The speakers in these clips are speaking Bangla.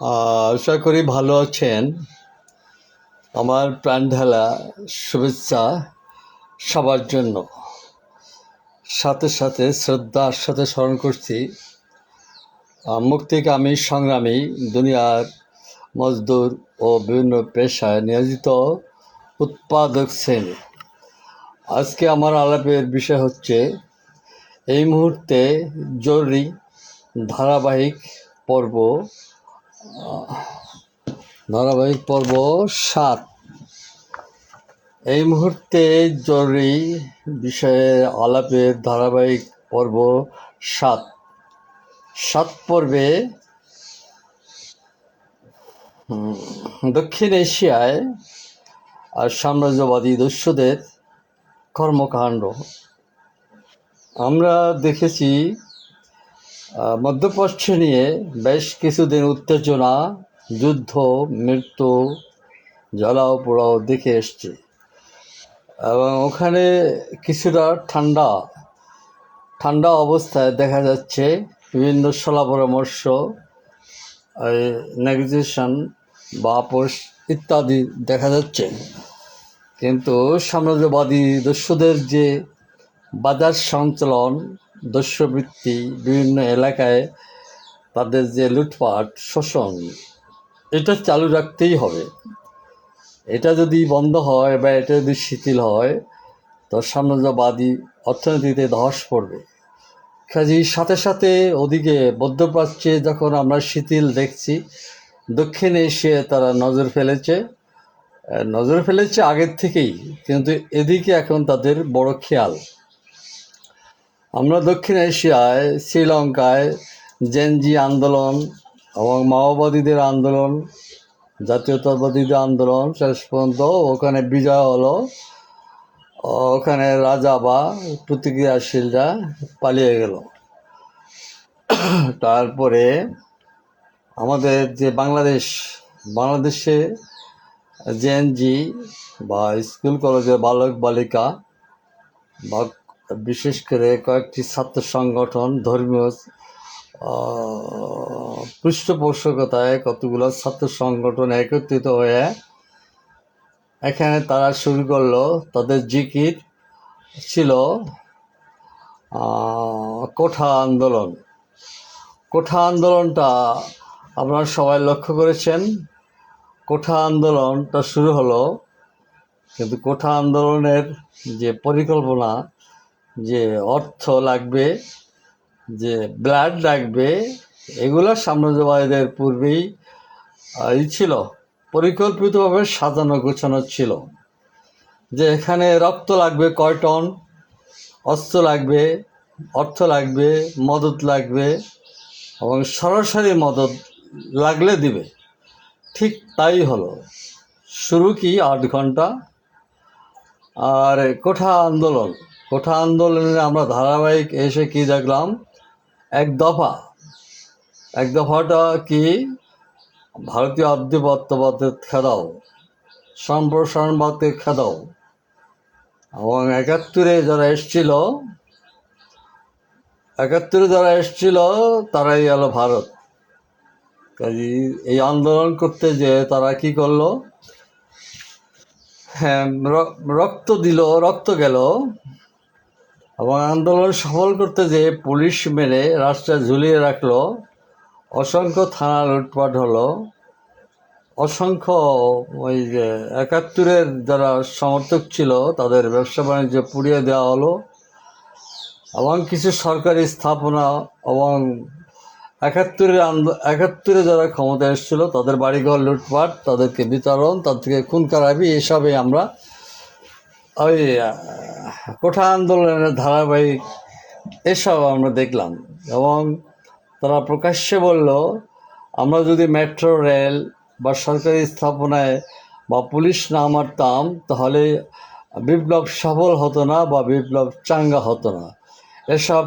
আশা করি ভালো আছেন। আমার প্রাণ ঢালা শুভেচ্ছা সবার জন্য। সাথে সাথে শ্রদ্ধার সাথে স্মরণ করছি মুক্তিকামী সংগ্রামী দুনিয়ার মজদুর ও বিভিন্ন পেশায় নিয়োজিত উৎপাদক শ্রেণী। আজকে আমার আলাপের বিষয় হচ্ছে এই মুহূর্তে জরুরি ধারাবাহিক পর্ব 7। এই মুহূর্তে জরুরি বিষয়ে আলাপের ধারাবাহিক পর্ব 7 পর্বে দক্ষিণ এশিয়ায় আর সাম্রাজ্যবাদী দস্যুদের কর্মকাণ্ড। আমরা দেখেছি মধ্যপ্রাচ্য নিয়ে বেশ কিছুদিন উত্তেজনা, যুদ্ধ, মৃত্যু, জ্বালাও পোড়াও দেখে এসছি এবং ওখানে কিছুটা ঠান্ডা অবস্থায় দেখা যাচ্ছে বিভিন্ন সলা পরামর্শ, নেগোসিয়েশন বা আপোষ ইত্যাদি দেখা যাচ্ছে। কিন্তু সাম্রাজ্যবাদী দস্যুদের যে বাজার সঞ্চালন, দস্যুবৃত্তি, বিভিন্ন এলাকায় তাদের যে লুটপাট, শোষণ, এটা চালু রাখতেই হবে। এটা যদি বন্ধ হয় বা এটা যদি শিথিল হয় তো সাম্রাজ্যবাদী অর্থনীতিতে ধস পড়বে। কাজেই সাথে সাথে ওদিকে মধ্যপ্রাচ্যে যখন আমরা শিথিল দেখছি, দক্ষিণ এশিয়ায় তারা নজর ফেলেছে আগের থেকেই, কিন্তু এদিকে এখন তাদের বড় খেয়াল। আমরা দক্ষিণ এশিয়ায় শ্রীলঙ্কায় জেনজি আন্দোলন এবং মাওবাদীদের আন্দোলন, জাতীয়তাবাদীদের আন্দোলন, শেষ পর্যন্ত ওখানে বিজয় হলো। ওখানে রাজা বা প্রতিক্রিয়াশীলরা পালিয়ে গেল। তারপরে আমাদের যে বাংলাদেশে জেএনজি বা স্কুল কলেজের বালক বালিকা বা বিশেষ করে কয়েকটি ছাত্র সংগঠন, ধর্মীয় পৃষ্ঠপোষকতায় কতগুলো ছাত্র সংগঠন একত্রিত হয়ে এখানে তারা শুরু করলো, তাদের জিকির ছিল কোঠা আন্দোলনটা আপনারা সবাই লক্ষ্য করেছেন। কোঠা আন্দোলনটা শুরু হলো, কিন্তু কোঠা আন্দোলনের যে পরিকল্পনা, যে অর্থ লাগবে, যে ব্লাড লাগবে, এগুলো সাম্রাজ্যবাদীদের পূর্বেই ছিল, পরিকল্পিতভাবে সাজানো গোছানো ছিল। যে এখানে রক্ত লাগবে কয় টন, অস্ত্র লাগবে, অর্থ লাগবে, মদত লাগবে এবং সরাসরি মদত লাগলে দিবে। ঠিক তাই হলো। শুরু কি 8 ঘন্টা। আর কোঠা আন্দোলনে আমরা ধারাবাহিক এসে কি দেখলাম, এক দফাটা কি, ভারতীয় আধিপত্যবাদের খেদাও, সম্প্রসারণবাদকে খেদাও। এবং 71-এ যারা এসছিল তারাই এলো ভারত। কাজে এই আন্দোলন করতে যে তারা কি করলো, রক্ত গেল এবং আন্দোলন সফল করতে যে পুলিশ মেরে রাস্তায় ঝুলিয়ে রাখলো, অসংখ্য থানা লুটপাট হলো, অসংখ্য ওই যে 71-এর যারা সমর্থক ছিল তাদের ব্যবসা বাণিজ্য পুড়িয়ে দেওয়া হলো এবং কিছু সরকারি স্থাপনা এবং 71-এ যারা ক্ষমতা এসেছিল তাদের বাড়িঘর লুটপাট, তাদেরকে বিতরণ, তাদেরকে খুন খারাপি, এসবে আমরা ওই কোঠা আন্দোলনের ধারাবাহিক এসব আমরা দেখলাম। এবং তারা প্রকাশ্যে বলল, আমরা যদি মেট্রো রেল বা সরকারি স্থাপনায় বা পুলিশ না মারতাম তাহলে বিপ্লব সফল হতো না বা বিপ্লব চাঙ্গা হতো না। এসব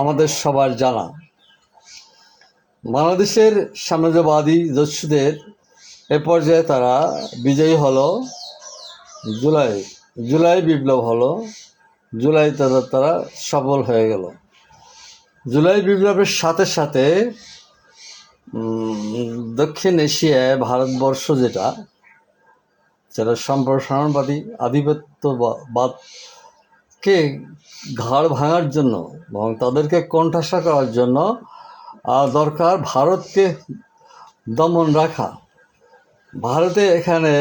আমাদের সবার জানা। বাংলাদেশের সাম্রাজ্যবাদী দস্যুদের এ পর্যায়ে তারা বিজয়ী হলো। জুলাই বিপ্লব হলো, জুলাই তারা সফল হয়ে গেল। জুলাই বিপ্লবের সাথে সাথে দক্ষিণ এশিয়ায় ভারতবর্ষ যেটা সেটা সম্প্রসারণবাদী আধিপত্যবাদকে ঘাড় ভাঙার জন্য এবং তাদেরকে কোণঠাসা করার জন্য দরকার ভারতকে দমন রাখা। ভারতে এখানে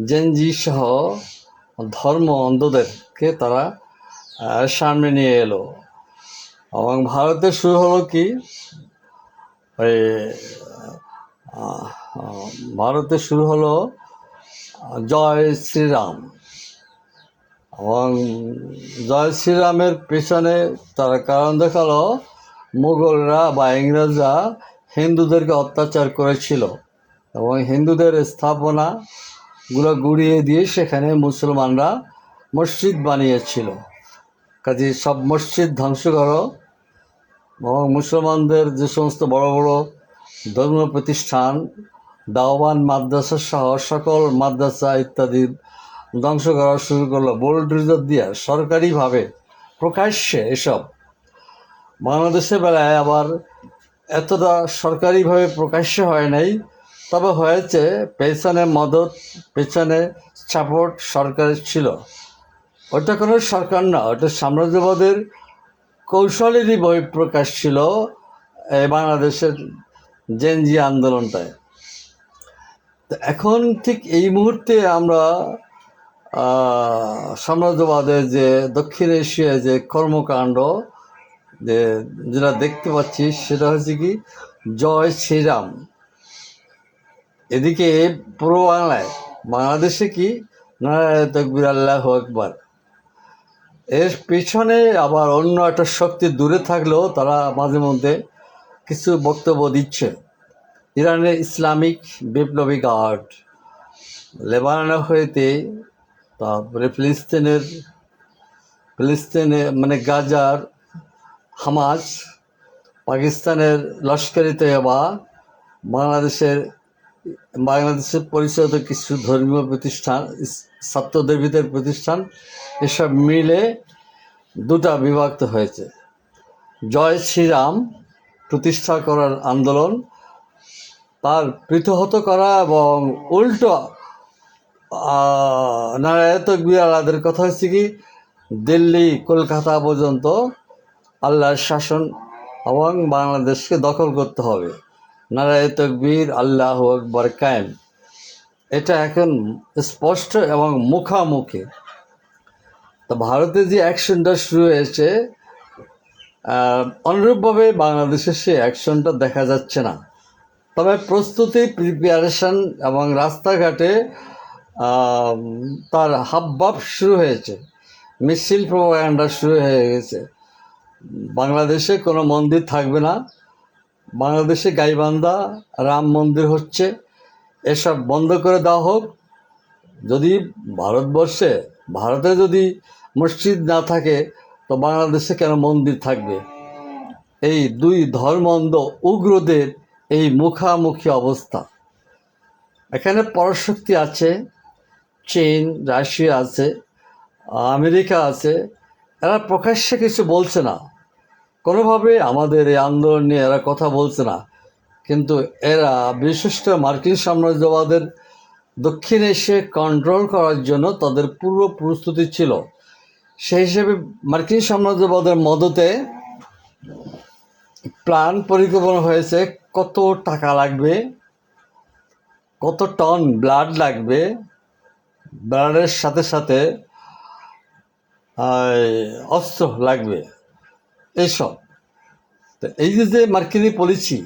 জেনজি সহ ধর্ম অন্ধদেরকে তারা সামনে নিয়ে এলো এবং ভারতে শুরু হলো কি ওই ভারতে শুরু হলো জয় শ্রীরাম এবং জয় শ্রীরামের পেছনে তারা কারণ দেখালো মুঘলরা বা ইংরেজরা হিন্দুদেরকে অত্যাচার করেছিল এবং হিন্দুদের স্থাপনাগুলো গুড়িয়ে দিয়ে সেখানে মুসলমানরা মসজিদ বানিয়েছিল। কাজে সব মসজিদ ধ্বংস করো এবং মুসলমানদের যে সমস্ত বড় বড় ধর্মীয় প্রতিষ্ঠান দাওয়ান মাদ্রাসা সহ সকল মাদ্রাসা ইত্যাদি ধ্বংস করা শুরু করলো বোল্ডোজার দিয়ে সরকারিভাবে প্রকাশ্যে। এসব বাংলাদেশের বেলায় আবার এতটা সরকারিভাবে প্রকাশ্যে হয় নাই, তবে হয়েছে পেছনে মদত, পেছনে সাপোর্ট সরকারের ছিল। ওটা কোনো সরকার না, ওটা সাম্রাজ্যবাদের কৌশলেরই বহিঃপ্রকাশ ছিল এই বাংলাদেশের জেনজি আন্দোলনটায়। তো এখন ঠিক এই মুহূর্তে আমরা সাম্রাজ্যবাদের যে দক্ষিণ এশিয়ায় যে কর্মকাণ্ড যেটা দেখতে পাচ্ছি সেটা হচ্ছে কি জয় শ্রীরাম। এদিকে পূর্ব বাংলায় বাংলাদেশে কি নারায়ে তাকবীর আল্লাহু আকবার, এর পিছনে আবার অন্য একটা শক্তি দূরে থাকলেও তারা মাঝে মধ্যে কিছু বক্তব্য দিচ্ছে। ইরানের ইসলামিক বিপ্লবী গার্ড, লেবাননে হইতে, তারপরে ফিলিস্তিনে মানে গাজার হামাস, পাকিস্তানের লস্করি তৈয়বা, বাংলাদেশের পরিচালিত কিছু ধর্মীয় প্রতিষ্ঠান, ছাত্রদের ভিতরে প্রতিষ্ঠান, এসব মিলে দুটা বিভক্ত হয়েছে। জয় শ্রীরাম প্রতিষ্ঠা করার আন্দোলন, তার প্রতিহত করা এবং উল্টো নারায়ে তাকবীর আলাদের কথা হচ্ছে কি দিল্লি কলকাতা পর্যন্ত আল্লাহর শাসন এবং বাংলাদেশকে দখল করতে হবে, নারায়ে তাকবীর আল্লাহু আকবার কায়েম। এটা এখন স্পষ্ট এবং মুখামুখি। তো ভারতে যে অ্যাকশনটা শুরু হয়েছে অনুরূপভাবে বাংলাদেশে সে অ্যাকশনটা দেখা যাচ্ছে না। তবে প্রস্তুতি, প্রিপারেশন এবং রাস্তাঘাটে তার হাবভাব শুরু হয়েছে, মিছিল প্রোপাগান্ডা শুরু হয়ে গেছে। বাংলাদেশে কোনো মন্দির থাকবে না, বাংলাদেশে গাইবান্ধা রাম মন্দির হচ্ছে, এসব বন্ধ করে দেওয়া হোক। যদি ভারতে যদি মসজিদ না থাকে তো বাংলাদেশে কেন মন্দির থাকবে? এই দুই ধর্মান্ধ উগ্রদের এই মুখামুখি অবস্থা। এখানে পরাশক্তি আছে, চীন, রাশিয়া আছে, আমেরিকা আছে, এরা প্রকাশ্যে কিছু বলছে না, কোনোভাবে আমাদের এই আন্দোলন নিয়ে এরা কথা বলছে না। কিন্তু এরা বিশিষ্ট মার্কিন সাম্রাজ্যবাদের দক্ষিণ এশিয়ায় কন্ট্রোল করার জন্য তাদের পূর্ব প্রস্তুতি ছিল। সেই হিসেবে মার্কিন সাম্রাজ্যবাদের মদতে প্ল্যান পরিকল্পনা হয়েছে কত টাকা লাগবে, কত টন ব্লাড লাগবে, ব্লাডের সাথে সাথে অস্ত্র লাগবে, এইসব। তো এই যে মার্কিনি পলিসি,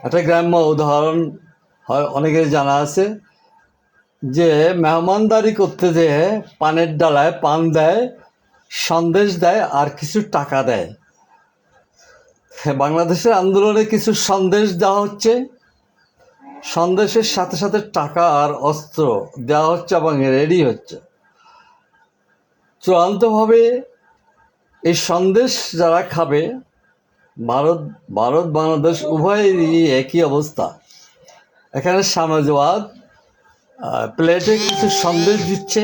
একটা গ্রাম্য উদাহরণ হয় অনেকের জানা আছে, যে মেহমানদারি করতে যেয়ে পানের ডালায় পান দেয়, সন্দেশ দেয় আর কিছু টাকা দেয়। বাংলাদেশের আন্দোলনে কিছু সন্দেশ দেওয়া হচ্ছে, সন্দেশের সাথে সাথে টাকা আর অস্ত্র দেওয়া হচ্ছে এবং রেডি হচ্ছে। চূড়ান্তভাবে এই সন্দেশ যারা খাবে, ভারত বাংলাদেশ উভয়েরই একই অবস্থা। এখানে সাম্রাজ্যবাদ প্লেটে কিছু সন্দেশ দিচ্ছে,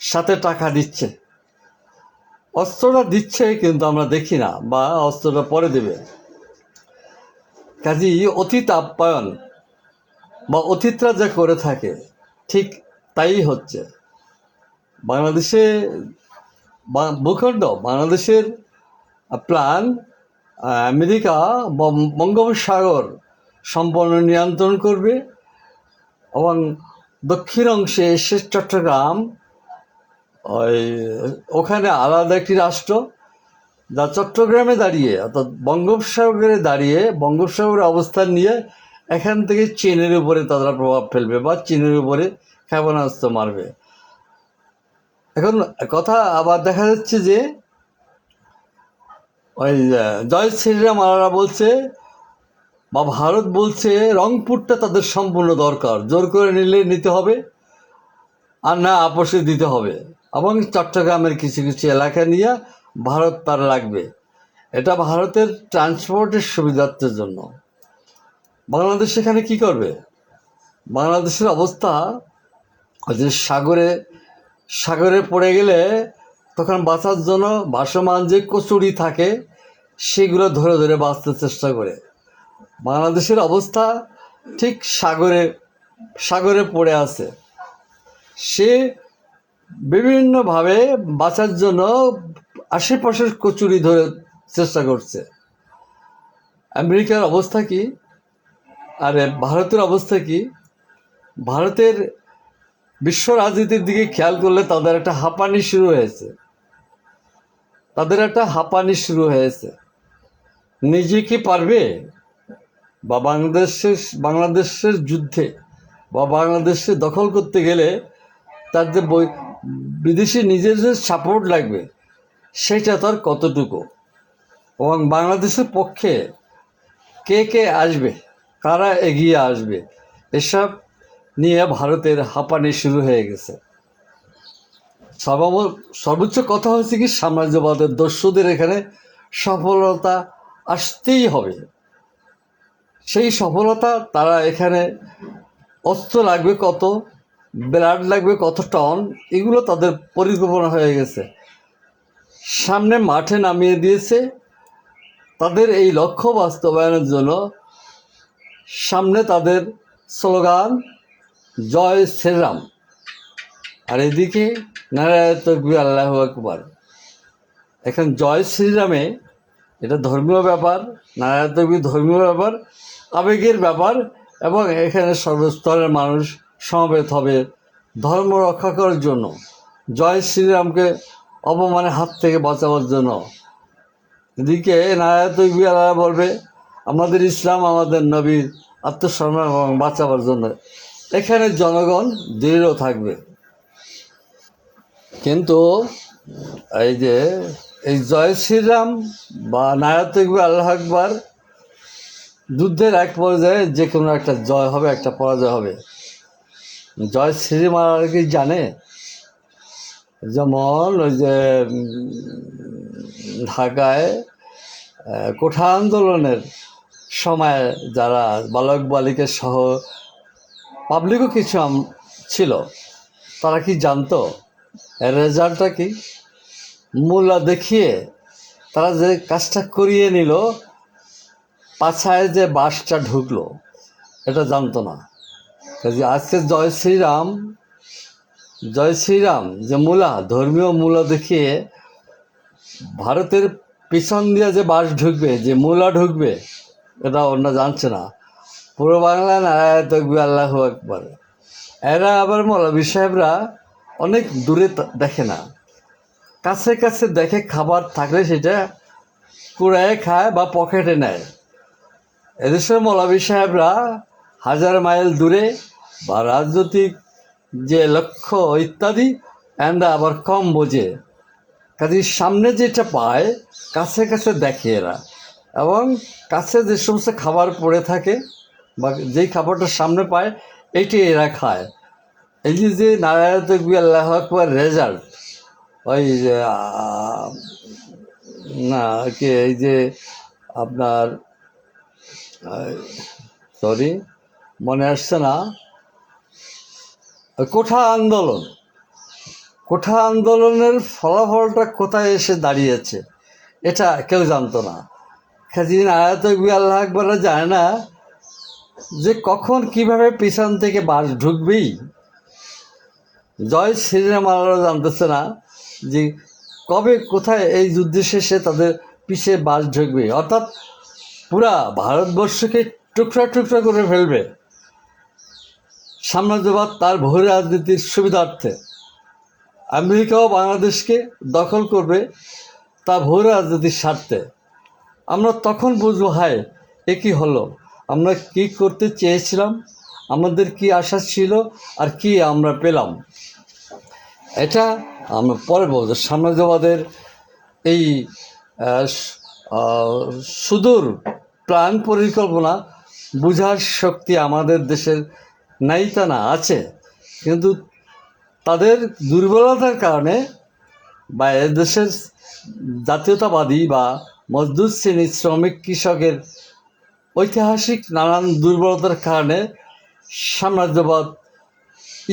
সাথে টাকা দিচ্ছে, অস্ত্রটা দিচ্ছে কিন্তু আমরা দেখি না, বা অস্ত্রটা পরে দেবে। কাজেই অতীত আপ্যায়ন বা অতীতরা যা করে থাকে ঠিক তাই হচ্ছে। বাংলাদেশে ভূখণ্ড বাংলাদেশের প্ল্যান আমেরিকা বঙ্গোপসাগর সম্পূর্ণ নিয়ন্ত্রণ করবে এবং দক্ষিণ অংশে এসে চট্টগ্রাম ওখানে আলাদা একটি রাষ্ট্র, যা চট্টগ্রামে দাঁড়িয়ে অর্থাৎ বঙ্গোপসাগরে দাঁড়িয়ে বঙ্গোপসাগরের অবস্থান নিয়ে এখান থেকে চীনের উপরে তারা প্রভাব ফেলবে বা চীনের উপরে ক্ষেপণাস্ত্র মারবে। এখন কথা আবার দেখা যাচ্ছে যে ওই জয় শ্রীরাম আলারা বলছে বা ভারত বলছে রংপুরটা তাদের সম্পূর্ণ দরকার, জোর করে নিতে হবে আর না আপোষে দিতে হবে, এবং চট্টগ্রামের কিছু কিছু এলাকা নিয়ে ভারত তার লাগবে। এটা ভারতের ট্রান্সপোর্টের সুবিধার্থের জন্য। বাংলাদেশ এখানে কি করবে? বাংলাদেশের অবস্থা যে সাগরে পড়ে গেলে তখন বাঁচার জন্য ভাসমান যে কচুরি থাকে সেগুলো ধরে ধরে বাঁচতে চেষ্টা করে। বাংলাদেশের অবস্থা ঠিক সাগরে পড়ে আছে। সে বিভিন্নভাবে বাঁচার জন্য আশেপাশের কচুরি ধরে চেষ্টা করছে। আমেরিকার অবস্থা কি? আরে ভারতের অবস্থা কি? ভারতের বিশ্ব রাজনীতির দিকে খেয়াল করলে তাদের একটা হাঁপানি শুরু হয়েছে। নিজে কি পারবে বা বাংলাদেশের যুদ্ধে বা বাংলাদেশে দখল করতে গেলে তার যে বিদেশি নিজের যে সাপোর্ট লাগবে সেটা তার কতটুকু, এবং বাংলাদেশের পক্ষে কে কে আসবে, কারা এগিয়ে আসবে, এসব নিয়ে ভারতের হাঁপানি শুরু হয়ে গেছে। সর্বোচ্চ কথা হচ্ছে কি, সাম্রাজ্যবাদের দস্যুদের এখানে সফলতা আসতেই হবে। সেই সফলতা তারা এখানে অস্ত্র লাগবে কত, ব্লাড লাগবে কত টন, এগুলো তাদের পরিকল্পনা হয়ে গেছে, সামনে মাঠে নামিয়ে দিয়েছে। তাদের এই লক্ষ্য বাস্তবায়নের জন্য সামনে তাদের স্লোগান জয় শ্রীরাম, আর এদিকে নারায়ণ তাকবীর আল্লাহু আকবার। এখন জয় শ্রীরামে এটা ধর্মীয় ব্যাপার, নারায়ণ তাকবীর ধর্মীয় ব্যাপার, আবেগের ব্যাপার, এবং এখানে সর্বস্তরের মানুষ সমবেত হবে ধর্ম রক্ষা করার জন্য, জয় শ্রীরামকে অপমানের হাত থেকে বাঁচাবার জন্য। এদিকে নারায়ণ তাকবীর আল্লাহ বলবে আমাদের ইসলাম, আমাদের নবীর আত্মসম্মান এবং বাঁচাবার জন্য। এখানে জনগণ দৃঢ় থাকবে। কিন্তু এই জয় শ্রীরাম বা নারায়ণ তাকবীর আল্লাহু আকবার যুদ্ধের এক পর্যায়ে যে কোনো একটা জয় হবে, একটা পরাজয় হবে। জয় শ্রীরাম আর কি জানে? যেমন ওই যে ঢাকায় কোঠা আন্দোলনের সময় যারা বালক বালিকা সহ পাবলিকও কিছু ছিল, তারা কি জানতো এর রেজাল্টটা কি? মূল্য দেখিয়ে তারা যে কাজটা করিয়ে নিল, পাছায় যে বাসটা ঢুকলো, এটা জানতো না। কাজে আজকে জয় শ্রীরাম যে ধর্মীয় মূল্য দেখিয়ে ভারতের পিছন দিয়ে যে বাস ঢুকবে, যে মূলা ঢুকবে, এটা অন্য জানছে না। পুরো বাংলা নারায়ণ তাকবীর আল্লাহু আকবার। এরা আবার মৌলভী সাহেবরা অনেক দূরে দেখে না, কাছে কাছে দেখে। খাবার থাকলে সেটা কুড়ায় খায় বা পকেটে নেয়। এদেশের মৌলভী সাহেবরা হাজার মাইল দূরে বা রাজনৈতিক যে লক্ষ্য ইত্যাদি এরা আবার কম বোঝে। কাজে সামনে যেটা পায় কাছে কাছে দেখে এরা, এবং কাছে যে সমস্ত খাবার পড়ে থাকে বা যেই খাবারটা সামনে পায় এইটি এরা খায়। এই যে নারায়ণ তাকবীর আল্লাহু আকবার রেজাল্ট, ওই না কি এই যে আপনার মনে আসছে না, কোঠা আন্দোলনের ফলাফলটা কোথায় এসে দাঁড়িয়েছে এটা কেউ জানতো না। কাজী নারায়ণ তকবীর আল্লাহ আকবররা জানে না যে কখন কিভাবে পিছন থেকে বাস ঢুকবেই। জয় শ্রীরাম আল্লাহরা জানতেছে না যে কবে কোথায় এই যুদ্ধ শেষে তাদের পিছে বাস ঢুকবে, অর্থাৎ পুরা ভারতবর্ষকে টুকরা টুকরা করে ফেলবে সাম্রাজ্যবাদ তার ভূ রাজনীতির সুবিধার্থে। আমেরিকাও বাংলাদেশকে দখল করবে তা ভূ রাজনীতির স্বার্থে। আমরা তখন বুঝবো, হায় এ কী হলো, আমরা কি করতে চেয়েছিলাম, আমাদের কি আশা ছিল আর কি আমরা পেলাম। এটা আমরা পরে বলবো। সাম্রাজ্যবাদের এই সুদূর প্ল্যান পরিকল্পনা বুঝার শক্তি আমাদের দেশের নাই তা না, আছে, কিন্তু তাদের দুর্বলতার কারণে বা এদেশের জাতীয়তাবাদী বা মজদুর শ্রেণীর শ্রমিক কৃষকের ঐতিহাসিক নানান দুর্বলতার কারণে সাম্রাজ্যবাদ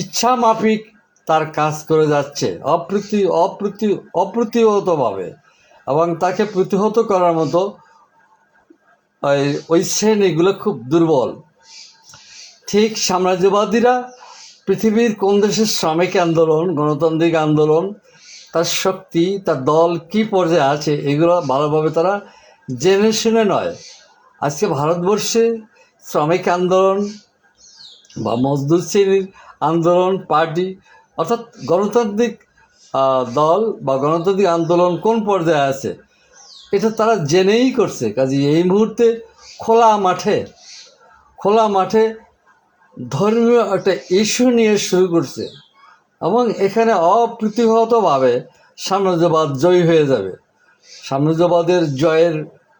ইচ্ছা মাফিক তার কাজ করে যাচ্ছে অপ্রতিহতভাবে, এবং তাকে প্রতিহত করার মতো ওই শ্রেণীগুলো খুব দুর্বল। ঠিক সাম্রাজ্যবাদীরা পৃথিবীর কোন দেশের শ্রমিক আন্দোলন, গণতান্ত্রিক আন্দোলন, তার শক্তি, তার দল কী পর্যায়ে আছে, এগুলো ভালোভাবে তারা জেনে শুনে নয়। আজকে ভারতবর্ষে শ্রমিক আন্দোলন বা মজদুর শ্রেণীর আন্দোলন, পার্টি অর্থাৎ গণতান্ত্রিক দল বা গণতান্ত্রিক আন্দোলন কোন পর্যায়ে আছে এটা তারা জেনেই করছে। কাজে এই মুহূর্তে খোলা মাঠে ধর্মীয় একটা ইস্যু নিয়ে শুরু করছে, এবং এখানে অপ্রতিহতভাবে সাম্রাজ্যবাদ জয়ী হয়ে যাবে। সাম্রাজ্যবাদের জয়ের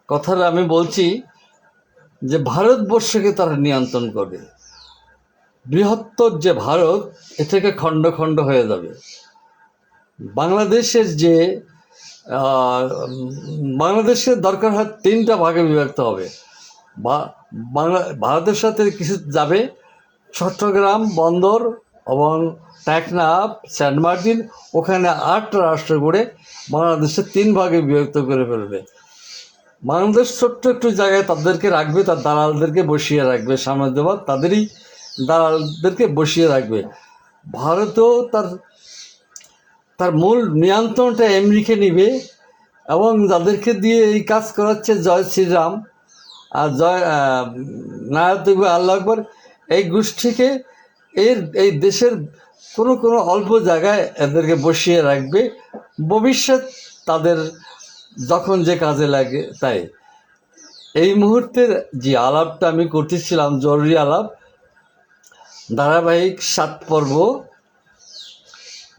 কথাটা আমি বলছি যে ভারতবর্ষকে তারা নিয়ন্ত্রণ করবে। বৃহত্তর যে ভারত, এ থেকে খণ্ড খণ্ড হয়ে যাবে। বাংলাদেশের দরকার হয় 3টা ভাগে বিভক্ত হবে। ভারতের সাথে কিছু যাবে, চট্টগ্রাম বন্দর এবং টেকনাফ, সেন্ট মার্টিন, ওখানে 8টা রাষ্ট্র করে বাংলাদেশে 3 ভাগে বিভক্ত করে ফেলবে। বাংলাদেশ ছোট্ট একটু জায়গায় তাদেরকে রাখবে, তার দালালদেরকে বসিয়ে রাখবে। সাম্রাজ্যবাদ তাদেরই দালালদেরকে বসিয়ে রাখবে। ভারতও তার মূল নিয়ন্ত্রণটা আমেরিকা নিবে, এবং যাদেরকে দিয়ে এই কাজ করাচ্ছে জয় শ্রীরাম আর নারায়ণ আল্লাহ আকবর, এই গোষ্ঠীকে এই দেশের কোনো অল্প জায়গায় এদেরকে বসিয়ে রাখবে। ভবিষ্যৎ তাদের যখন যে কাজে লাগে তাই। এই মুহূর্তের যে আলাপটা আমি করতেছিলাম, জরুরি আলাপ, ধারাবাহিক 7 পর্ব,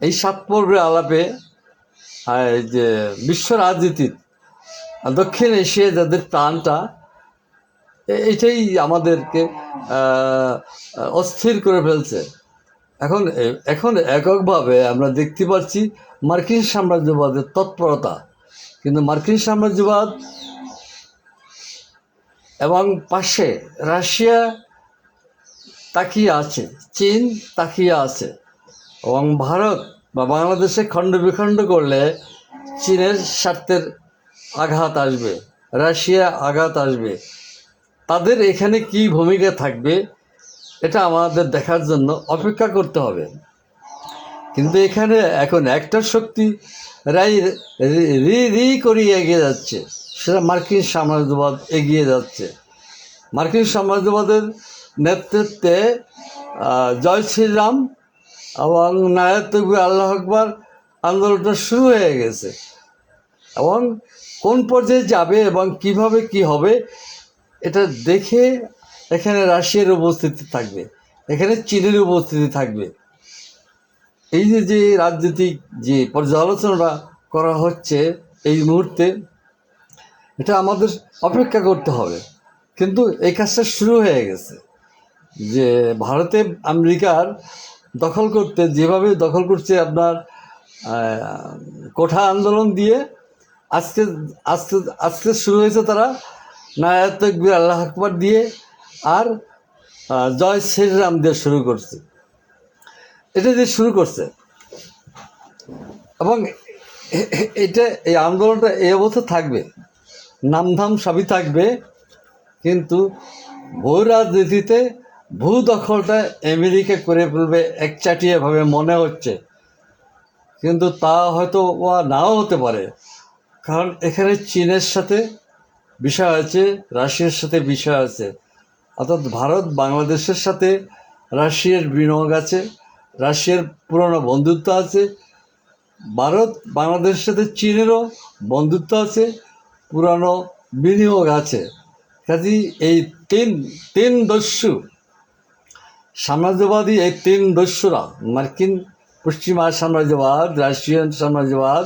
এই 7 পর্বের আলাপে যে বিশ্ব রাজনীতির দক্ষিণ এশিয়ায় যাদের প্রাণটা, এটাই আমাদেরকে অস্থির করে ফেলছে। এখন এককভাবে আমরা দেখতে পাচ্ছি মার্কিন সাম্রাজ্যবাদের তৎপরতা, কিন্তু মার্কিন সাম্রাজ্যবাদ এবং পাশে রাশিয়া তাকিয়ে আছে, চীন তাকিয়ে আছে, এবং ভারত বা বাংলাদেশে খণ্ড বিখণ্ড করলে চীনের স্বার্থের আঘাত আসবে, রাশিয়া আঘাত আসবে। তাদের এখানে কি ভূমিকা থাকবে এটা আমাদের দেখার জন্য অপেক্ষা করতে হবে। কিন্তু এখানে এখন একটা শক্তি রি করে এগিয়ে যাচ্ছে, সেটা মার্কিন সাম্রাজ্যবাদ এগিয়ে যাচ্ছে। মার্কিন সাম্রাজ্যবাদের নেতৃত্বে জয় শ্রীরাম এবং নারায়ণ তকবীর আল্লাহ আকবর আন্দোলনটা শুরু হয়ে গেছে, এবং কোন পর্যায়ে যাবে এবং কিভাবে কি হবে এটা দেখে এখানে রাশিয়ার উপস্থিতি থাকবে, এখানে চীনের উপস্থিতি থাকবে। এই যে রাজনৈতিক যে পর্যালোচনাটা করা হচ্ছে এই মুহূর্তে, এটা আমাদের অপেক্ষা করতে হবে। কিন্তু এই কাজটা শুরু হয়ে গেছে, যে ভারতে আমেরিকার দখল করতে যেভাবে দখল করছে, আপনার কোঠা আন্দোলন দিয়ে আজকে আজকে আজকে শুরু হয়েছে তারা নারায়ণ তকবীর আল্লাহ আকবর দিয়ে আর জয় শ্রীরাম দিয়ে শুরু করছে। এটা দিয়ে শুরু করছে, এবং এটা এই আন্দোলনটা এই অবস্থা থাকবে। নামধাম সবই থাকবে, কিন্তু ভূ রাজনীতিতে ভূ দখলটা আমেরিকা করে ফেলবে একচাটিয়াভাবে মনে হচ্ছে, কিন্তু তা হয়তো নাও হতে পারে। কারণ এখানে চীনের সাথে বিষয় আছে, রাশিয়ার সাথে বিষয় আছে, অর্থাৎ ভারত বাংলাদেশের সাথে রাশিয়ার বিনিয়োগ আছে, রাশিয়ার পুরনো বন্ধুত্ব আছে, ভারত বাংলাদেশের সাথে চীনেরও বন্ধুত্ব আছে, পুরানো বিনিয়োগ আছে। কাজেই এই তিন তিন দস্যু সাম্রাজ্যবাদী, এই তিন দস্যুরা মার্কিন পশ্চিমা সাম্রাজ্যবাদ, রাশিয়ান সাম্রাজ্যবাদ,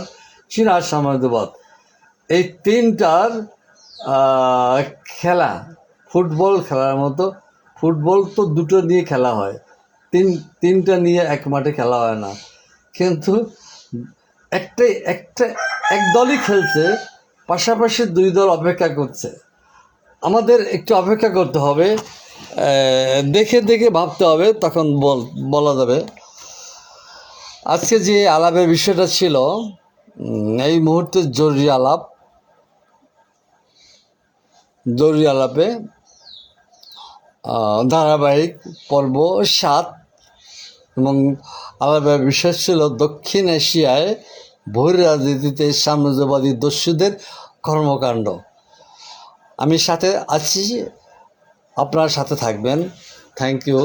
চীনা সাম্রাজ্যবাদ, এই তিনটার খেলা ফুটবল খেলার মতো। ফুটবল তো দুটো নিয়ে খেলা হয়, তিনটা নিয়ে এক মাঠে খেলা হয় না। কিন্তু এক দলই খেলছে, পাশাপাশি দুই দল অপেক্ষা করছে। আমাদের একটু অপেক্ষা করতে হবে, দেখে দেখে ভাবতে হবে, তখন বলা যাবে। আজকে যে আলাপের বিষয়টা ছিল, এই মুহূর্তে জরুরি আলাপে ধারাবাহিক পর্ব 7, এবং আলাপের বিষয় ছিল দক্ষিণ এশিয়ায় ভূ রাজনীতিতে সাম্রাজ্যবাদী দস্যুদের কর্মকাণ্ড। আমি সাথে আছি, আপনার সাথে থাকবেন। Thank you.